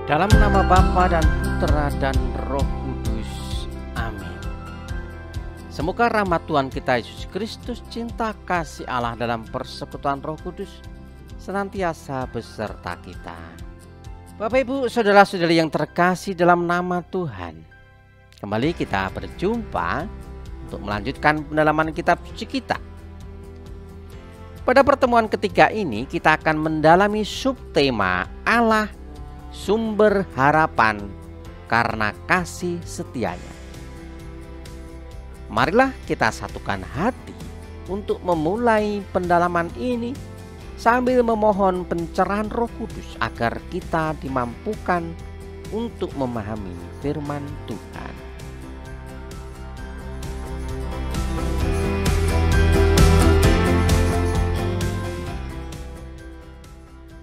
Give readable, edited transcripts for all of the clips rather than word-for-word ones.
Dalam nama Bapa dan Putra dan Roh Kudus. Amin. Semoga rahmat Tuhan kita Yesus Kristus, cinta kasih Allah dalam persekutuan Roh Kudus senantiasa beserta kita. Bapak Ibu, saudara-saudari yang terkasih dalam nama Tuhan, kembali kita berjumpa untuk melanjutkan pendalaman kitab suci kita. Pada pertemuan ketiga ini kita akan mendalami subtema Allah sumber harapan karena kasih setianya. Marilah kita satukan hati untuk memulai pendalaman ini sambil memohon pencerahan Roh Kudus agar kita dimampukan untuk memahami firman Tuhan.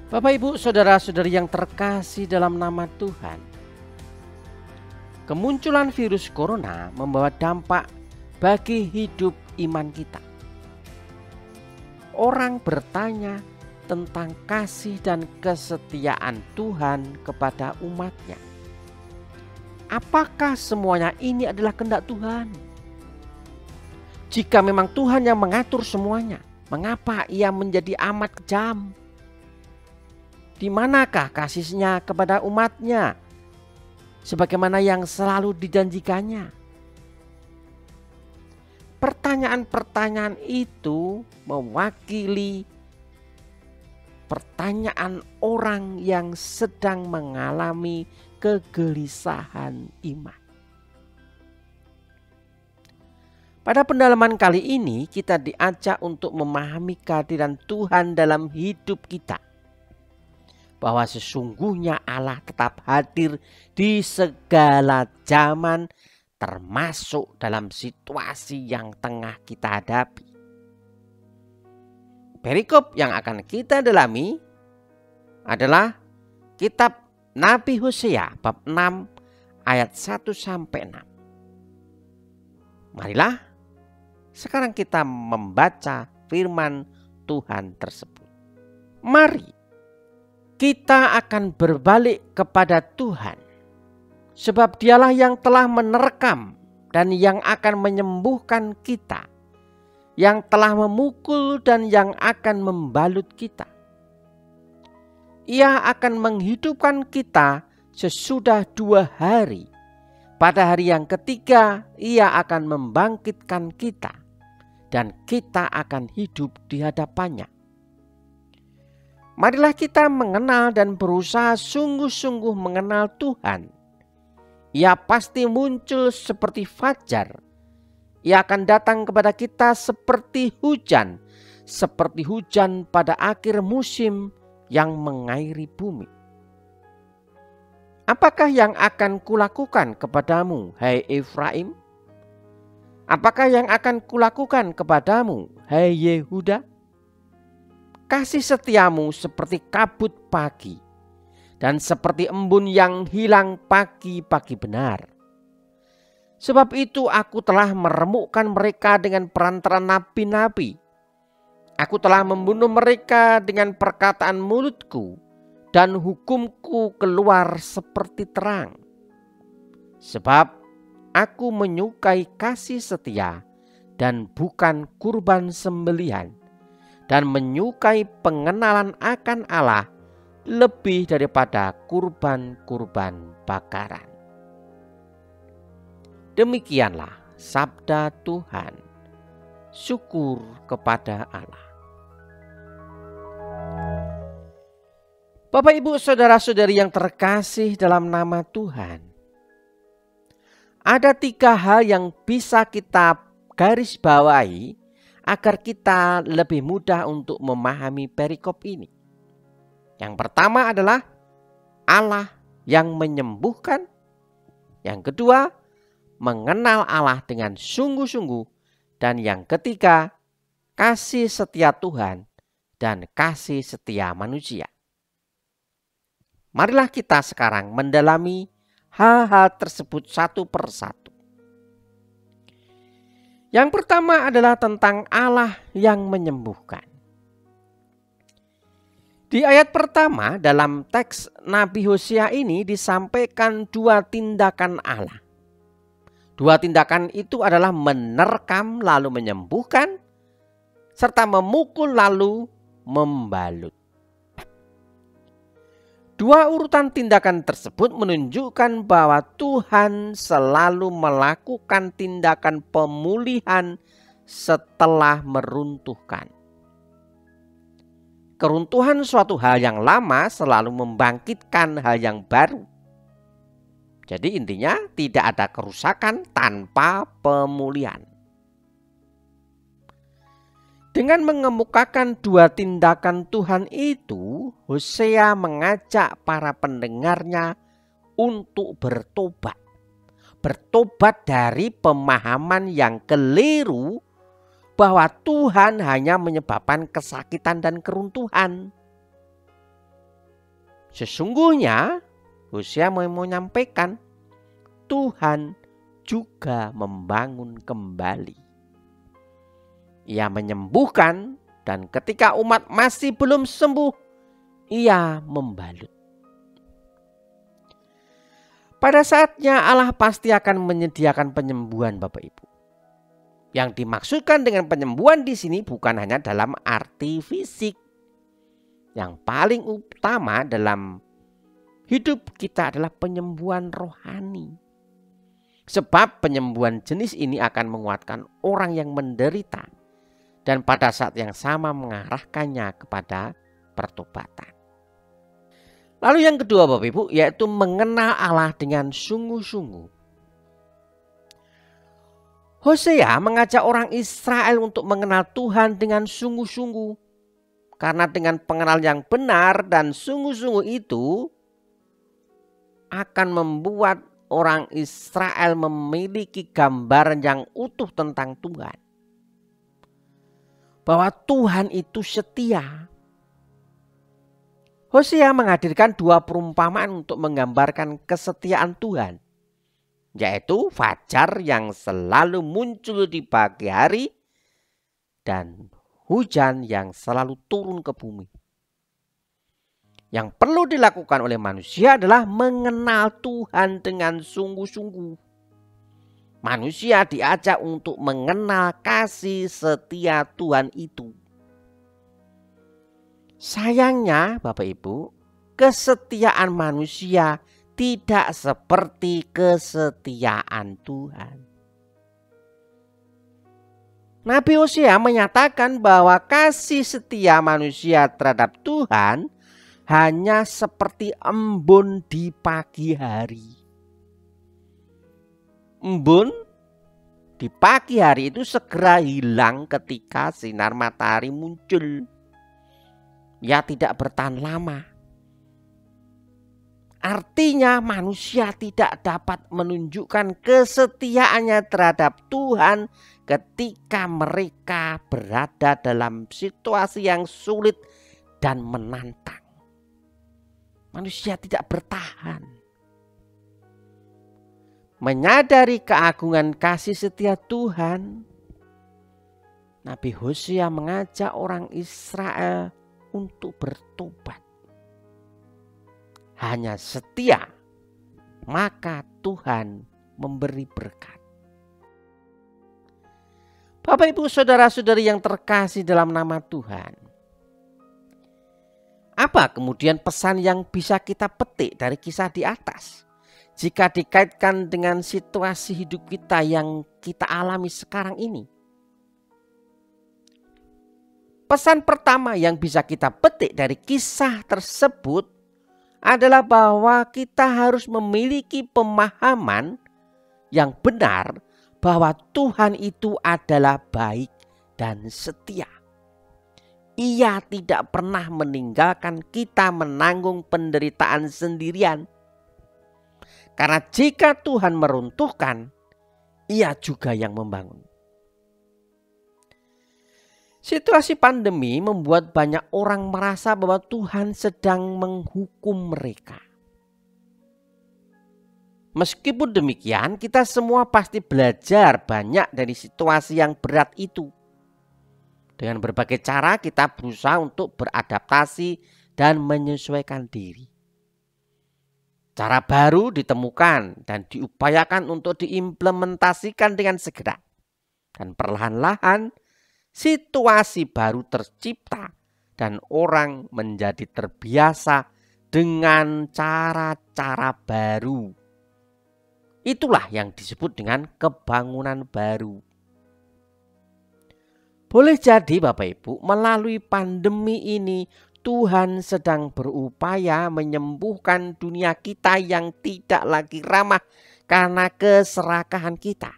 Bapak Ibu, saudara-saudari yang terkasih dalam nama Tuhan, kemunculan virus corona membawa dampak bagi hidup iman kita. Orang bertanya tentang kasih dan kesetiaan Tuhan kepada umatnya. Apakah semuanya ini adalah kehendak Tuhan? Jika memang Tuhan yang mengatur semuanya, mengapa Ia menjadi amat kejam? Di manakah kasihnya kepada umatnya sebagaimana yang selalu dijanjikannya? Pertanyaan-pertanyaan itu mewakili pertanyaan orang yang sedang mengalami kegelisahan iman. Pada pendalaman kali ini kita diajak untuk memahami kehadiran Tuhan dalam hidup kita, bahwa sesungguhnya Allah tetap hadir di segala zaman, termasuk dalam situasi yang tengah kita hadapi. Perikop yang akan kita dalami adalah kitab Nabi Hosea bab 6 ayat 1-6. Marilah sekarang kita membaca firman Tuhan tersebut. Mari kita akan berbalik kepada Tuhan, sebab Dialah yang telah menerkam dan yang akan menyembuhkan kita, yang telah memukul dan yang akan membalut kita. Ia akan menghidupkan kita sesudah 2 hari. Pada hari yang ketiga Ia akan membangkitkan kita, dan kita akan hidup di hadapannya. Marilah kita mengenal dan berusaha sungguh-sungguh mengenal Tuhan. Ia pasti muncul seperti fajar. Ia akan datang kepada kita seperti hujan pada akhir musim yang mengairi bumi. Apakah yang akan kulakukan kepadamu, hai Efraim? Apakah yang akan kulakukan kepadamu, hai Yehuda? Kasih setiamu seperti kabut pagi, dan seperti embun yang hilang pagi-pagi benar. Sebab itu aku telah meremukkan mereka dengan perantara nabi-nabi. Aku telah membunuh mereka dengan perkataan mulutku, dan hukumku keluar seperti terang. Sebab aku menyukai kasih setia dan bukan kurban sembelihan, dan menyukai pengenalan akan Allah lebih daripada kurban-kurban bakaran. Demikianlah sabda Tuhan. Syukur kepada Allah. Bapak Ibu saudara-saudari yang terkasih dalam nama Tuhan, ada 3 hal yang bisa kita garis bawahi agar kita lebih mudah untuk memahami perikop ini. Yang pertama adalah Allah yang menyembuhkan. Yang kedua, mengenal Allah dengan sungguh-sungguh. Dan yang ketiga, kasih setia Tuhan dan kasih setia manusia. Marilah kita sekarang mendalami hal-hal tersebut satu persatu. Yang pertama adalah tentang Allah yang menyembuhkan. Di Di ayat pertama dalam teks Nabi Hosea ini disampaikan dua tindakan Allah. Dua tindakan itu adalah menerkam lalu menyembuhkan, serta memukul lalu membalut. Dua urutan tindakan tersebut menunjukkan bahwa Tuhan selalu melakukan tindakan pemulihan setelah meruntuhkan. Keruntuhan suatu hal yang lama selalu membangkitkan hal yang baru. Jadi intinya tidak ada kerusakan tanpa pemulihan. Dengan mengemukakan dua tindakan Tuhan itu, Hosea mengajak para pendengarnya untuk bertobat. Bertobat dari pemahaman yang keliru bahwa Tuhan hanya menyebabkan kesakitan dan keruntuhan. Sesungguhnya Hosea mau menyampaikan Tuhan juga membangun kembali. Ia menyembuhkan, dan ketika umat masih belum sembuh, ia membalut. Pada saatnya Allah pasti akan menyediakan penyembuhan, Bapak Ibu. Yang dimaksudkan dengan penyembuhan di sini bukan hanya dalam arti fisik. Yang paling utama dalam hidup kita adalah penyembuhan rohani. Sebab penyembuhan jenis ini akan menguatkan orang yang menderita dan pada saat yang sama mengarahkannya kepada pertobatan. Lalu yang kedua, Bapak Ibu, yaitu mengenal Allah dengan sungguh-sungguh. Hosea mengajak orang Israel untuk mengenal Tuhan dengan sungguh-sungguh. Karena dengan pengenal yang benar dan sungguh-sungguh itu akan membuat orang Israel memiliki gambaran yang utuh tentang Tuhan. Bahwa Tuhan itu setia. Hosea menghadirkan dua perumpamaan untuk menggambarkan kesetiaan Tuhan. Yaitu fajar yang selalu muncul di pagi hari dan hujan yang selalu turun ke bumi. Yang perlu dilakukan oleh manusia adalah mengenal Tuhan dengan sungguh-sungguh. Manusia diajak untuk mengenal kasih setia Tuhan itu. Sayangnya Bapak Ibu, kesetiaan manusia tidak seperti kesetiaan Tuhan. Nabi Hosea menyatakan bahwa kasih setia manusia terhadap Tuhan hanya seperti embun di pagi hari. Embun di pagi hari itu segera hilang ketika sinar matahari muncul. Ia tidak bertahan lama. Artinya manusia tidak dapat menunjukkan kesetiaannya terhadap Tuhan ketika mereka berada dalam situasi yang sulit dan menantang. Manusia tidak bertahan. Menyadari keagungan kasih setia Tuhan, Nabi Hosea mengajak orang Israel untuk bertobat. Hanya setia, maka Tuhan memberi berkat. Bapak Ibu saudara-saudari yang terkasih dalam nama Tuhan. Apa kemudian pesan yang bisa kita petik dari kisah di atas? Jika dikaitkan dengan situasi hidup kita yang kita alami sekarang ini. Pesan pertama yang bisa kita petik dari kisah tersebut adalah bahwa kita harus memiliki pemahaman yang benar bahwa Tuhan itu adalah baik dan setia. Ia tidak pernah meninggalkan kita menanggung penderitaan sendirian. Karena jika Tuhan meruntuhkan, ia juga yang membangun. Situasi pandemi membuat banyak orang merasa bahwa Tuhan sedang menghukum mereka. Meskipun demikian, kita semua pasti belajar banyak dari situasi yang berat itu. Dengan berbagai cara kita berusaha untuk beradaptasi dan menyesuaikan diri. Cara baru ditemukan dan diupayakan untuk diimplementasikan dengan segera. Dan perlahan-lahan situasi baru tercipta dan orang menjadi terbiasa dengan cara-cara baru. Itulah yang disebut dengan kebangunan baru. Boleh jadi Bapak Ibu, melalui pandemi ini Tuhan sedang berupaya menyembuhkan dunia kita yang tidak lagi ramah karena keserakahan kita.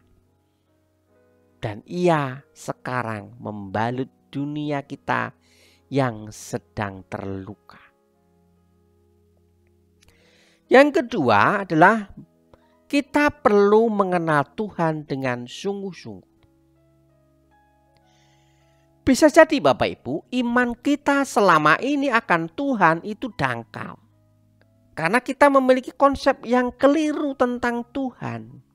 Dan Ia sekarang membalut dunia kita yang sedang terluka. Yang kedua adalah kita perlu mengenal Tuhan dengan sungguh-sungguh. Bisa jadi Bapak Ibu, iman kita selama ini akan Tuhan itu dangkal. Karena kita memiliki konsep yang keliru tentang Tuhan.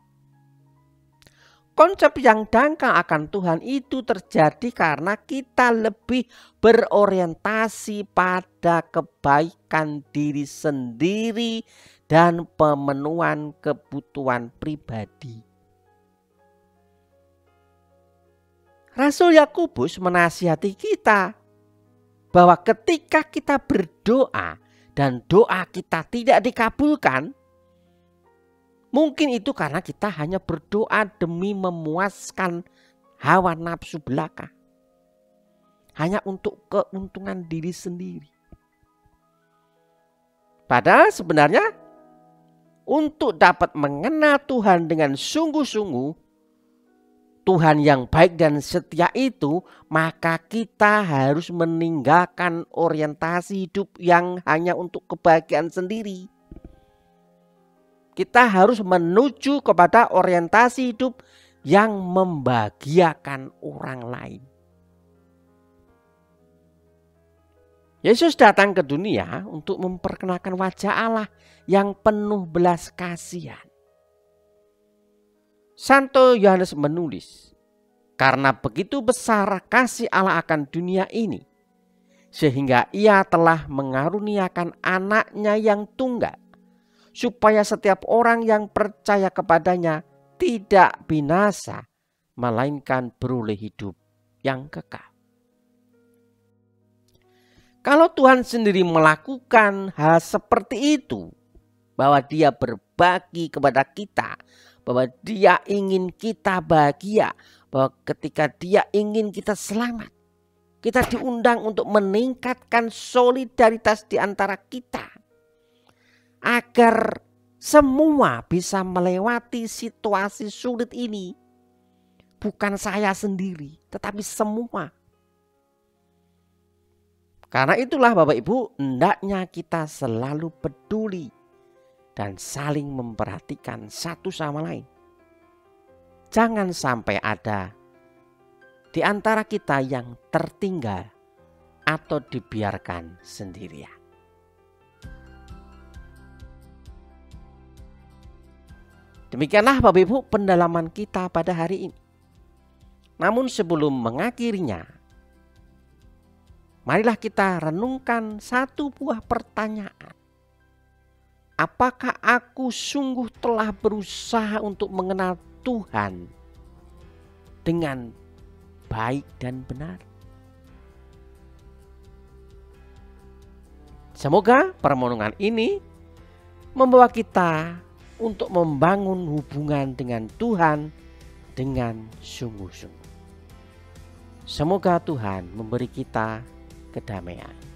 Konsep yang dangkal akan Tuhan itu terjadi karena kita lebih berorientasi pada kebaikan diri sendiri dan pemenuhan kebutuhan pribadi. Rasul Yakobus menasihati kita bahwa ketika kita berdoa dan doa kita tidak dikabulkan, mungkin itu karena kita hanya berdoa demi memuaskan hawa nafsu belaka. Hanya untuk keuntungan diri sendiri. Padahal sebenarnya untuk dapat mengenal Tuhan dengan sungguh-sungguh, Tuhan yang baik dan setia itu, maka kita harus meninggalkan orientasi hidup yang hanya untuk kebahagiaan sendiri. Kita harus menuju kepada orientasi hidup yang membahagiakan orang lain. Yesus datang ke dunia untuk memperkenalkan wajah Allah yang penuh belas kasihan. Santo Yohanes menulis, karena begitu besar kasih Allah akan dunia ini, sehingga Ia telah mengaruniakan anaknya yang tunggal, supaya setiap orang yang percaya kepadanya tidak binasa, melainkan beroleh hidup yang kekal. Kalau Tuhan sendiri melakukan hal seperti itu, bahwa Dia berbagi kepada kita, bahwa Dia ingin kita bahagia, bahwa ketika Dia ingin kita selamat, kita diundang untuk meningkatkan solidaritas di antara kita, agar semua bisa melewati situasi sulit ini. Bukan saya sendiri, tetapi semua. Karena itulah Bapak Ibu, hendaknya kita selalu peduli dan saling memperhatikan satu sama lain. Jangan sampai ada di antara kita yang tertinggal atau dibiarkan sendirian. Demikianlah Bapak Ibu pendalaman kita pada hari ini. Namun sebelum mengakhirinya, marilah kita renungkan satu buah pertanyaan. Apakah aku sungguh telah berusaha untuk mengenal Tuhan dengan baik dan benar? Semoga permohonan ini membawa kita untuk membangun hubungan dengan Tuhan dengan sungguh-sungguh. Semoga Tuhan memberi kita kedamaian.